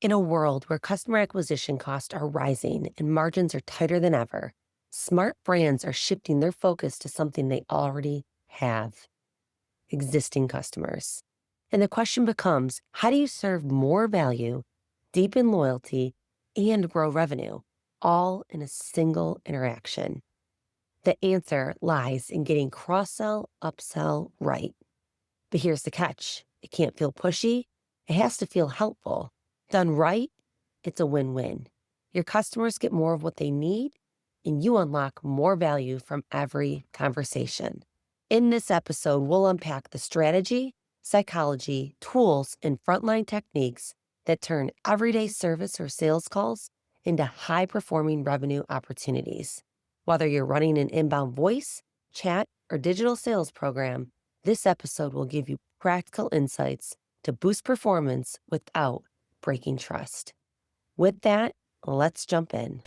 In a world where customer acquisition costs are rising and margins are tighter than ever, smart brands are shifting their focus to something they already have: existing customers. And the question becomes, how do you serve more value, deepen loyalty, and grow revenue, all in a single interaction? The answer lies in getting cross-sell, upsell right. But here's the catch: it can't feel pushy, it has to feel helpful. Done right, it's a win-win. Your customers get more of what they need, and you unlock more value from every conversation. In this episode, we'll unpack the strategy, psychology, tools, and frontline techniques that turn everyday service or sales calls into high-performing revenue opportunities. Whether you're running an inbound voice, chat, or digital sales program, this episode will give you practical insights to boost performance without breaking trust. With that, let's jump in.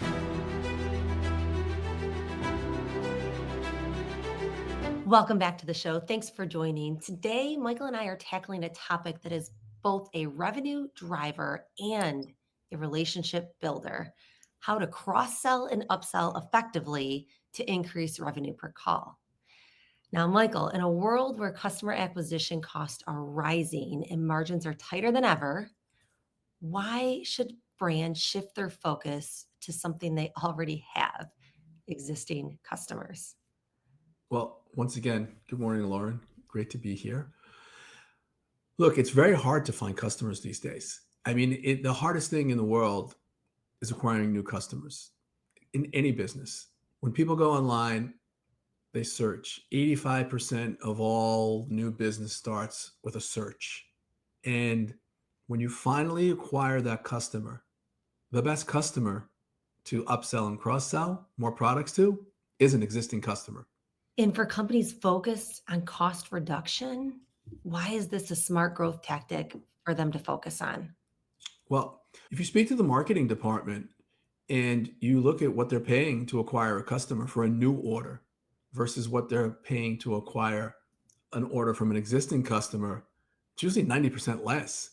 Welcome back to the show. Thanks for joining. Today, Michael and I are tackling a topic that is both a revenue driver and a relationship builder: how to cross-sell and upsell effectively to increase revenue per call. Now, Michael, in a world where customer acquisition costs are rising and margins are tighter than ever, why should brands shift their focus to something they already have: existing customers? Well, once again, good morning, Lauren. Great to be here. Look, it's very hard to find customers these days. I mean, the hardest thing in the world is acquiring new customers in any business. When people go online, they search. 85% of all new business starts with a search. And when you finally acquire that customer, the best customer to upsell and cross sell more products to is an existing customer. And for companies focused on cost reduction, why is this a smart growth tactic for them to focus on? Well, if you speak to the marketing department and you look at what they're paying to acquire a customer for a new order versus what they're paying to acquire an order from an existing customer, it's usually 90% less.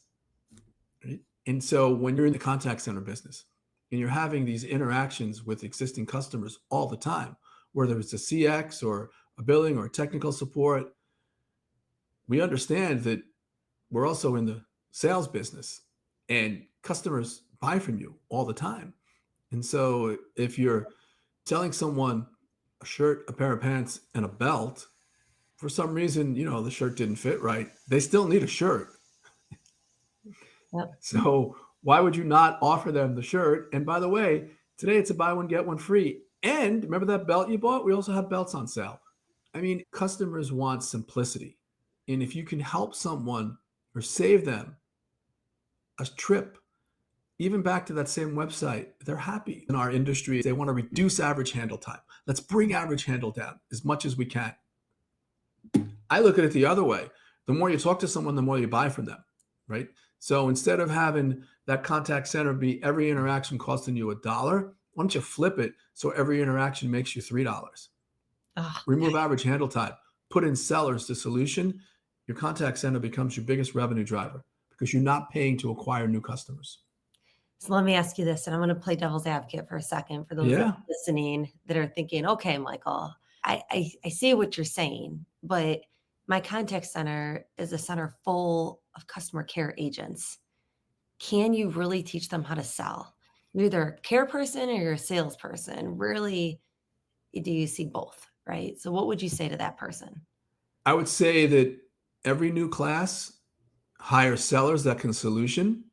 Right? And so when you're in the contact center business and you're having these interactions with existing customers all the time, whether it's a CX or a billing or technical support, we understand that we're also in the sales business and customers buy from you all the time. And so if you're selling someone a shirt, a pair of pants, and a belt, for some reason, the shirt didn't fit right, they still need a shirt. Yep. So why would you not offer them the shirt? And by the way, today it's a buy one, get one free. And remember that belt you bought? We also have belts on sale. I mean, customers want simplicity. And if you can help someone or save them a trip, even back to that same website, they're happy. In our industry, they want to reduce average handle time. Let's bring average handle down as much as we can. I look at it the other way. The more you talk to someone, the more you buy from them, right? So instead of having that contact center be every interaction costing you $1, why don't you flip it so every interaction makes you $3? Oh, Remove average handle time, put in sellers to solution. Your contact center becomes your biggest revenue driver because you're not paying to acquire new customers. so let me ask you this, and I'm going to play devil's advocate for a second for those that Yeah. are listening that are thinking, okay, Michael, I see what you're saying, but my contact center is a center full of customer care agents. Can you really teach them how to sell? You're either a care person or you're a salesperson. Rarely do you see both, right? So what would you say to that person? I would say that every new class hires sellers that can solution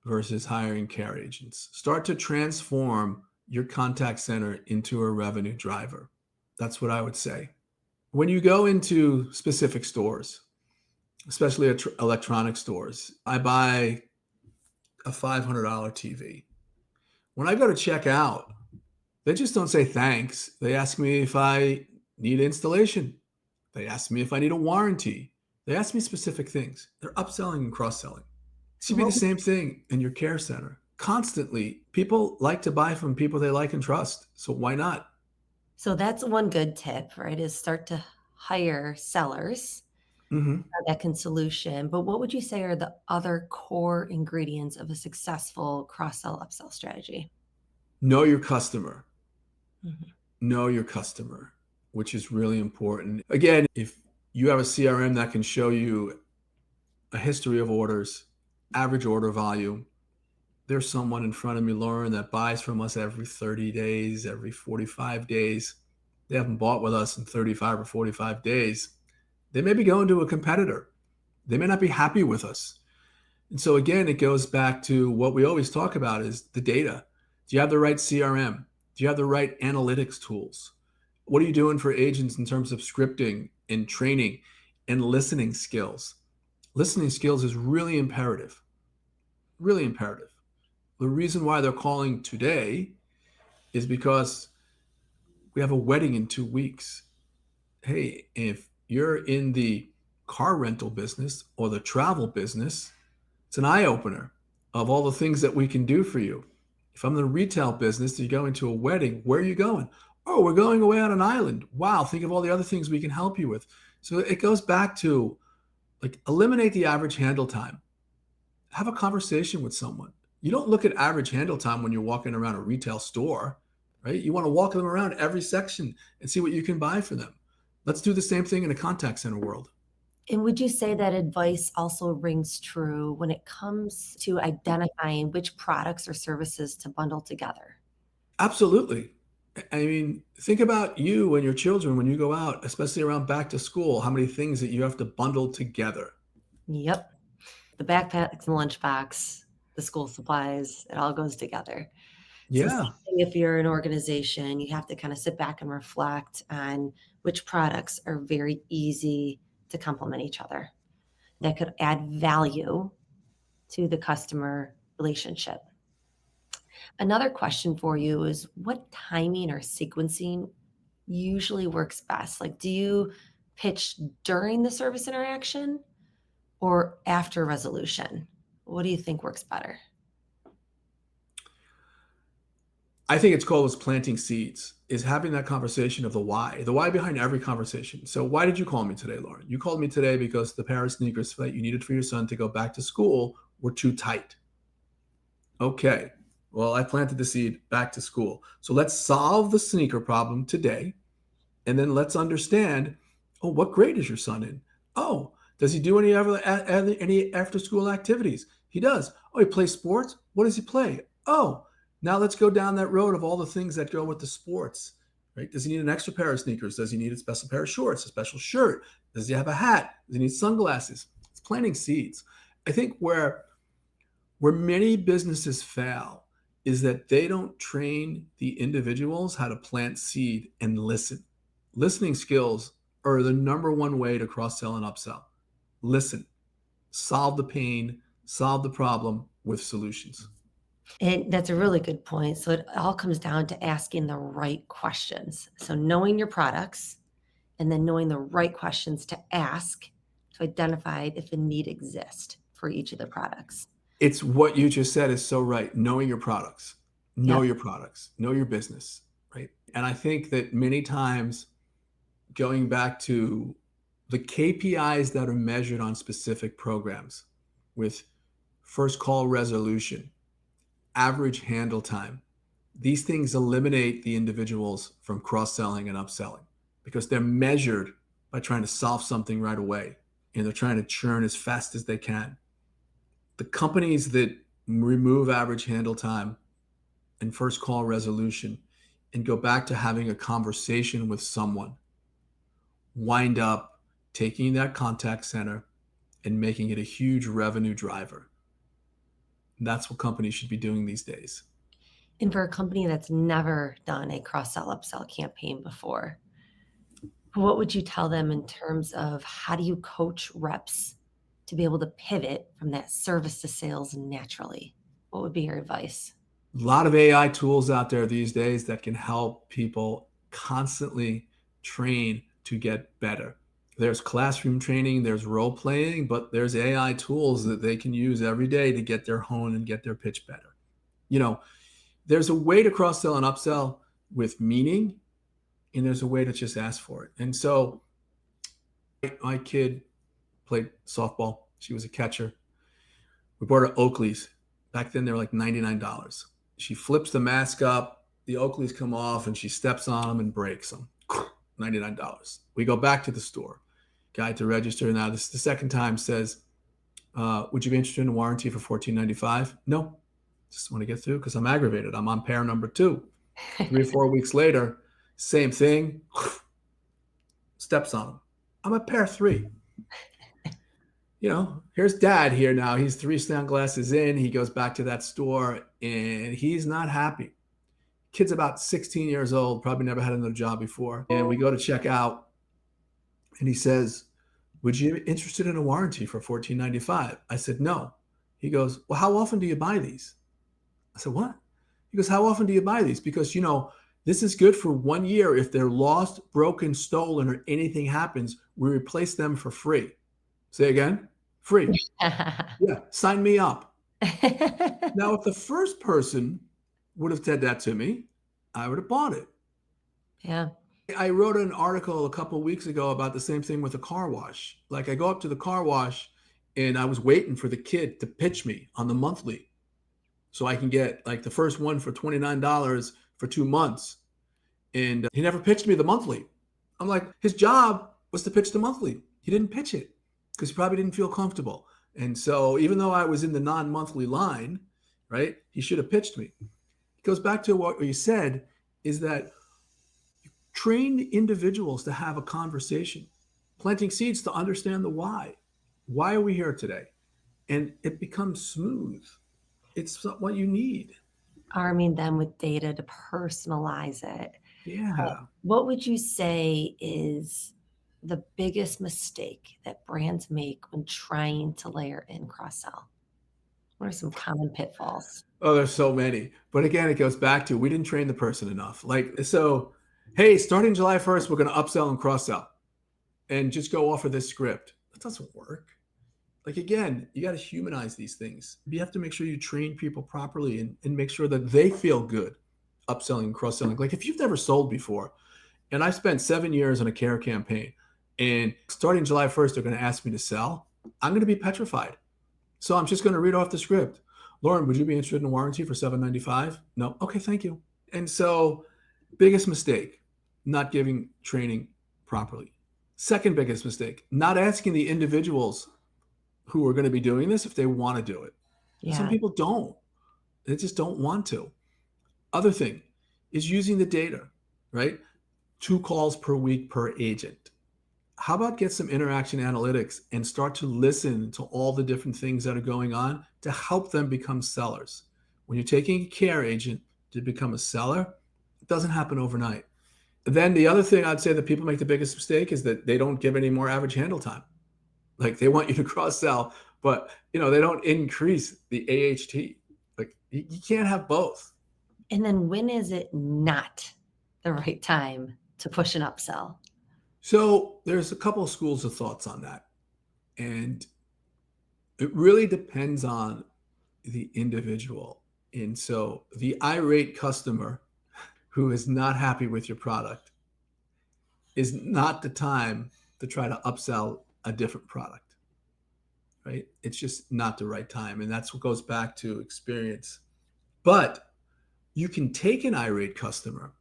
versus hiring care agents. Start to transform your contact center into a revenue driver. That's what I would say. When you go into specific stores, especially electronic stores, I buy a $500 TV. When I go to check out, they just don't say thanks. They ask me if I need installation. They ask me if I need a warranty. They ask me specific things. They're upselling and cross-selling. It should be the What, same thing in your care center. Constantly, people like to buy from people they like and trust. So why not? so that's one good tip, right? Is start to hire sellers. Mhm. that can solution. But what would you say are the other core ingredients of a successful cross-sell upsell strategy? Know your customer. Mhm. Know your customer, which is really important. Again, if you have a CRM that can show you a history of orders, average order volume, there's someone in front of me, Lauren, that buys from us every 30 days, every 45 days. They haven't bought with us in 35 or 45 days. They may be going to a competitor. They may not be happy with us. And so again, it goes back to what we always talk about is the data. Do you have the right CRM? Do you have the right analytics tools? What are you doing for agents in terms of scripting and training and listening skills? Listening skills is really imperative, really imperative. The reason why they're calling today is because we have a wedding in 2 weeks. Hey, if you're in the car rental business or the travel business, it's an eye opener of all the things that we can do for you. If I'm in the retail business, you go into a wedding, where are you going? Oh, we're going away on an island. Wow, think of all the other things we can help you with. So it goes back to like eliminate the average handle time. Have a conversation with someone. You don't look at average handle time when you're walking around a retail store, right? You want to walk them around every section and see what you can buy for them. Let's do the same thing in a contact center world. And would you say that advice also rings true when it comes to identifying which products or services to bundle together? Absolutely. I mean, think about you and your children when you go out, especially around back to school, how many things that you have to bundle together. Yep. The backpacks, the lunchbox, the school supplies, it all goes together. It's the Yeah, same thing if you're an organization, you have to kind of sit back and reflect on which products are very easy to complement each other that could add value to the customer relationship. Another question for you is what timing or sequencing usually works best? Like, do you pitch during the service interaction or after resolution? What do you think works better? I think it's called as planting seeds, is having that conversation of the why behind every conversation. So, why did you call me today, Lauren? You called me today because the pair of sneakers that you needed for your son to go back to school were too tight. Okay, well, I planted the seed back to school. So, let's solve the sneaker problem today. And then let's understand, oh, what grade is your son in? Oh, does he do any after school activities? He does. Oh, he plays sports. What does he play? Oh, now let's go down that road of all the things that go with the sports. Right? Does he need an extra pair of sneakers? Does he need a special pair of shorts, a special shirt? Does he have a hat? Does he need sunglasses? It's planting seeds. I think where many businesses fail is that they don't train the individuals how to plant seed and listen. Listening skills are the number one way to cross sell and upsell. Listen, solve the pain, solve the problem with solutions. And that's a really good point. So it all comes down to asking the right questions. So knowing your products and then knowing the right questions to ask to identify if a need exists for each of the products. It's what you just said is so right. Knowing your products, know Yep. your products, know your business, right? And I think that many times going back to the KPIs that are measured on specific programs with first call resolution, average handle time, these things eliminate the individuals from cross selling and upselling because they're measured by trying to solve something right away and they're trying to churn as fast as they can. The companies that remove average handle time and first call resolution and go back to having a conversation with someone wind up taking that contact center and making it a huge revenue driver. And that's what companies should be doing these days. And for a company that's never done a cross sell upsell campaign before, what would you tell them in terms of how do you coach reps to be able to pivot from that service to sales naturally? What would be your advice? A lot of AI tools out there these days that can help people constantly train to get better. There's classroom training, there's role playing, but there's AI tools that they can use every day to get their hone and get their pitch better. You know, there's a way to cross sell and upsell with meaning, and there's a way to just ask for it. And so, my kid played softball. She was a catcher. We bought her Oakleys. Back then, they were like $99. She flips the mask up. The Oakleys come off, and she steps on them and breaks them. $99. We go back to the store. Guy to register. Now, this is the second time says, would you be interested in a warranty for $14.95? No. Just want to get through because I'm aggravated. I'm on pair number 2. 3 or 4 weeks later, same thing. Steps on them. I'm at pair 3. Here's dad here now. He's 3 sound glasses in. He goes back to that store and he's not happy. Kid's about 16 years old, probably never had another job before. And we go to check out and he says, would you be interested in a warranty for $14.95? I said, no. He goes, well, how often do you buy these? I said, what? He goes, how often do you buy these? Because, this is good for 1 year. If they're lost, broken, stolen, or anything happens, we replace them for free. Say again? Free. Yeah, sign me up. Now, if the first person would have said that to me, I would have bought it. Yeah. I wrote an article a couple of weeks ago about the same thing with a car wash. Like I go up to the car wash and I was waiting for the kid to pitch me on the monthly so I can get like the first one for $29 for 2 months. And he never pitched me the monthly. I'm like, his job was to pitch the monthly. He didn't pitch it because he probably didn't feel comfortable. And so even though I was in the non-monthly line, right, he should have pitched me. It goes back to what you said is that you train individuals to have a conversation, planting seeds to understand the why. Why are we here today? And it becomes smooth. It's what you need. Arming them with data to personalize it. Yeah. What would you say is the biggest mistake that brands make when trying to layer in cross-sell? What are some common pitfalls? Oh, there's so many. But again, it goes back to we didn't train the person enough. Like, so, hey, starting July 1st, we're going to upsell and cross sell and just go off of this script. That doesn't work. Like, again, you got to humanize these things. You have to make sure you train people properly and make sure that they feel good upselling and cross selling. Like, if you've never sold before, and I spent 7 years on a care campaign, and starting July 1st, they're going to ask me to sell, I'm going to be petrified. So I'm just going to read off the script. Lauren, would you be interested in a warranty for $7.95? No. Okay, thank you. And so, biggest mistake, not giving training properly. Second biggest mistake, not asking the individuals who are going to be doing this if they want to do it. Yeah. Some people don't. They just don't want to. Other thing is using the data, right? 2 calls per week per agent. How about get some interaction analytics and start to listen to all the different things that are going on to help them become sellers? When you're taking a care agent to become a seller, it doesn't happen overnight. Then the other thing I'd say that people make the biggest mistake is that they don't give any more average handle time. Like they want you to cross sell, but they don't increase the AHT. Like you can't have both. And then when is it not the right time to push an upsell? So there's a couple of schools of thoughts on that. And it really depends on the individual. And so the irate customer who is not happy with your product is not the time to try to upsell a different product, right? It's just not the right time. And that's what goes back to experience. But you can take an irate customer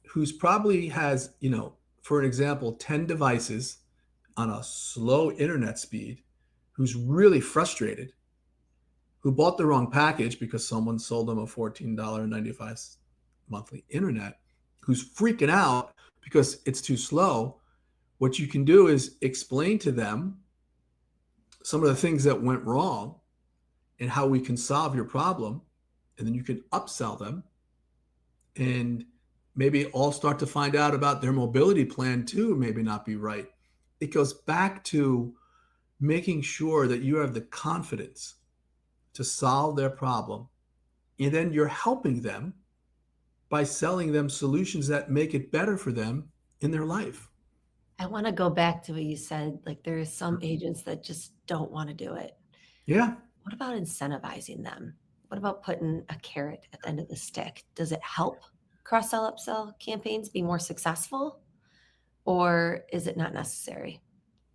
who's probably has, for an example, 10 devices on a slow internet speed, who's really frustrated, who bought the wrong package because someone sold them a $14.95 monthly internet, who's freaking out because it's too slow. What you can do is explain to them some of the things that went wrong and how we can solve your problem. And then you can upsell them and maybe all start to find out about their mobility plan too, maybe not be right. It goes back to making sure that you have the confidence to solve their problem. And then you're helping them by selling them solutions that make it better for them in their life. I want to go back to what you said. Like there are some agents that just don't want to do it. Yeah. What about incentivizing them? What about putting a carrot at the end of the stick? Does it help cross-sell, upsell campaigns be more successful, or is it not necessary?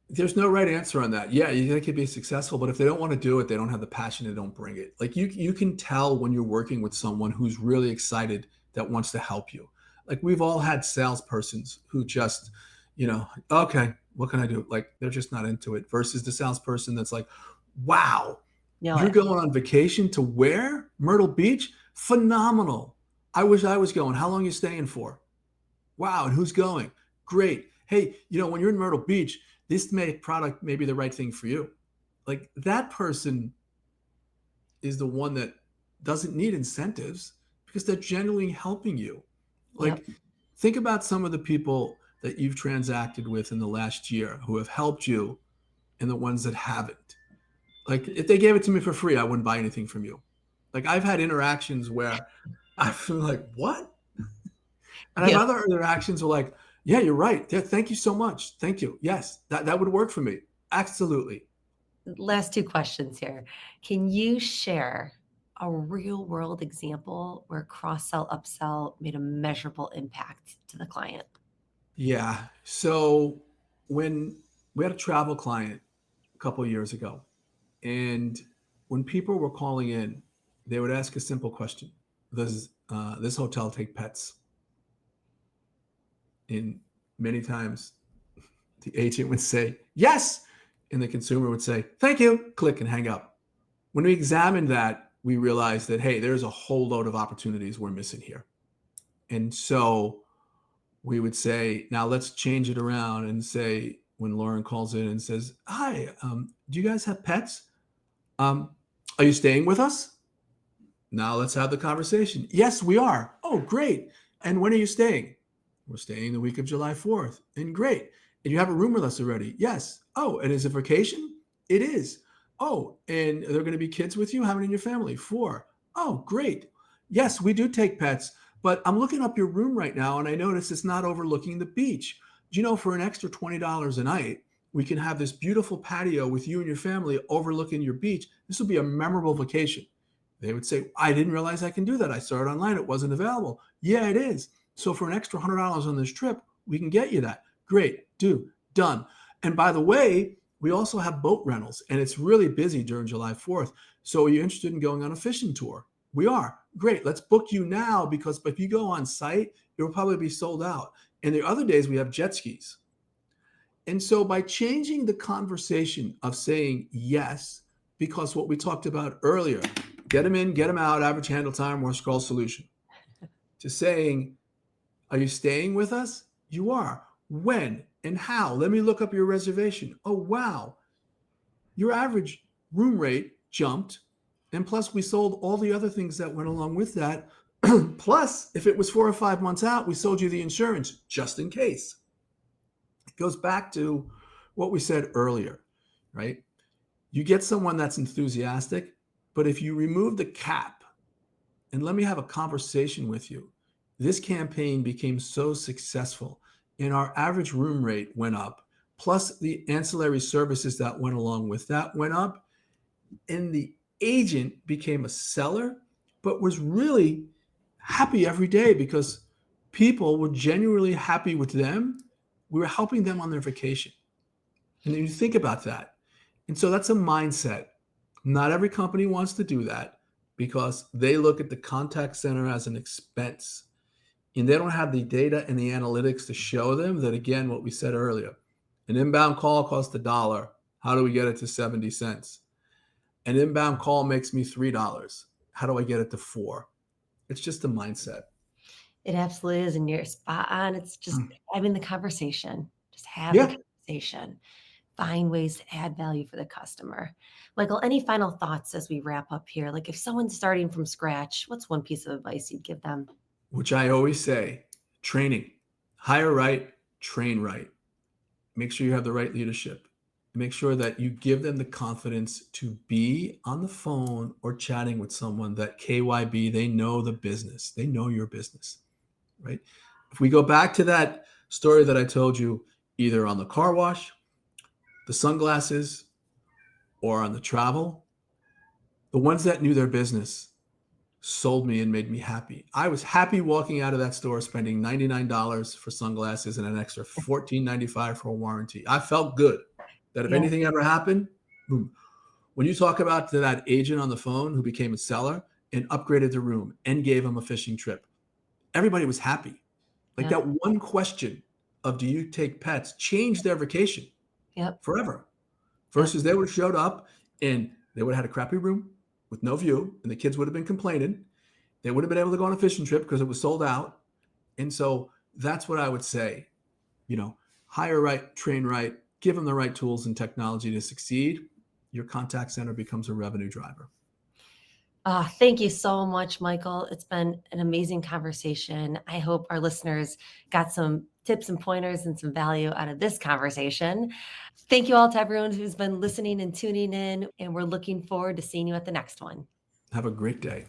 There's no right answer on that. Yeah, they could be successful, but if they don't want to do it, they don't have the passion, they don't bring it. Like you can tell when you're working with someone who's really excited that wants to help you. Like we've all had salespersons who just, okay, what can I do? Like they're just not into it. Versus the salesperson that's like, wow, Know you're it. going on vacation to where? Myrtle Beach? Phenomenal. I wish I was going. How long are you staying for? Wow, and who's going? Great. Hey, when you're in Myrtle Beach, this product may be the right thing for you. Like that person is the one that doesn't need incentives because they're genuinely helping you. Yep. Like think about some of the people that you've transacted with in the last year who have helped you and the ones that haven't. Like if they gave it to me for free, I wouldn't buy anything from you. Like I've had interactions where I feel like, what? And I have Yep. other interactions where like, yeah, you're right. Yeah, thank you so much. Thank you. Yes, that would work for me. Absolutely. Last two questions here. Can you share a real world example where cross sell, upsell made a measurable impact to the client? Yeah. So when we had a travel client a couple of years ago, and when people were calling in, they would ask a simple question: does this hotel take pets? And many times the agent would say yes, and the consumer would say thank you, click and hang up. When we examined that, we realized that hey, there's a whole load of opportunities we're missing here. And so we would say, now let's change it around and say, when Lauren calls in and says, hi, do you guys have pets? Um, are you staying with us? Now let's have the conversation. Yes, we are. Oh, great. And when are you staying? We're staying the week of July 4th. And great. And you have a room with us already? Yes. Oh, and is it vacation? It is. Oh, and are there going to be kids with you? How many in your family? 4. Oh, great. Yes, we do take pets, but I'm looking up your room right now and I notice it's not overlooking the beach. Do you know for an extra $20 a night, we can have this beautiful patio with you and your family overlooking your beach? This will be a memorable vacation. They would say, I didn't realize I can do that. I saw it online. It wasn't available. Yeah, it is. So for an extra $100 on this trip, we can get you that. Great. Do. Done. And by the way, we also have boat rentals and it's really busy during July 4th. So are you interested in going on a fishing tour? We are. Great. Let's book you now because if you go on site, it will probably be sold out. And the other days we have jet skis. And so by changing the conversation of saying yes, because what we talked about earlier, get them in, get them out, average handle time, or scroll solution, to saying, are you staying with us? You are. When and how? Let me look up your reservation. Oh, wow. Your average room rate jumped. And plus, we sold all the other things that went along with that. Plus, if it was 4 or 5 months out, we sold you the insurance just in case. It goes back to what we said earlier, right? You get someone that's enthusiastic, but if you remove the cap and let me have a conversation with you, this campaign became so successful and our average room rate went up, plus the ancillary services that went along with that went up, and the agent became a seller, but was really happy every day because people were genuinely happy with them. We were helping them on their vacation. And then you think about that. And so that's a mindset. Not every company wants to do that because they look at the contact center as an expense and they don't have the data and the analytics to show them that, again, what we said earlier, an inbound call costs $1. How do we get it to 70 cents? An inbound call makes me $3. How do I get it to 4? It's just a mindset. It absolutely is. And you're spot on. It's just having the conversation, just have the Yeah. conversation, find ways to add value for the customer. Michael, any final thoughts as we wrap up here? Like if someone's starting from scratch, what's one piece of advice you'd give them? Which I always say, training, hire right, train right. Make sure you have the right leadership. Make sure that you give them the confidence to be on the phone or chatting with someone that KYB, they know the business. They know your business, right? If we go back to that story that I told you, either on the car wash, the sunglasses, or on the travel, the ones that knew their business sold me and made me happy. I was happy walking out of that store spending $99 for sunglasses and an extra $14.95 for a warranty. I felt good. that if Yeah. anything ever happened, boom. When you talk about to that agent on the phone who became a seller and upgraded the room and gave him a fishing trip, everybody was happy. Like Yep. that one question of do you take pets changed their vacation Yep. forever. Yep. Versus they would have showed up and they would have had a crappy room with no view, and the kids would have been complaining. They would have been able to go on a fishing trip because it was sold out. And so that's what I would say. Hire right, train right, give them the right tools and technology to succeed. Your contact center becomes a revenue driver. Thank you so much, Michael. It's been an amazing conversation. I hope our listeners got some tips and pointers and some value out of this conversation. Thank you all to everyone who's been listening and tuning in, and we're looking forward to seeing you at the next one. Have a great day.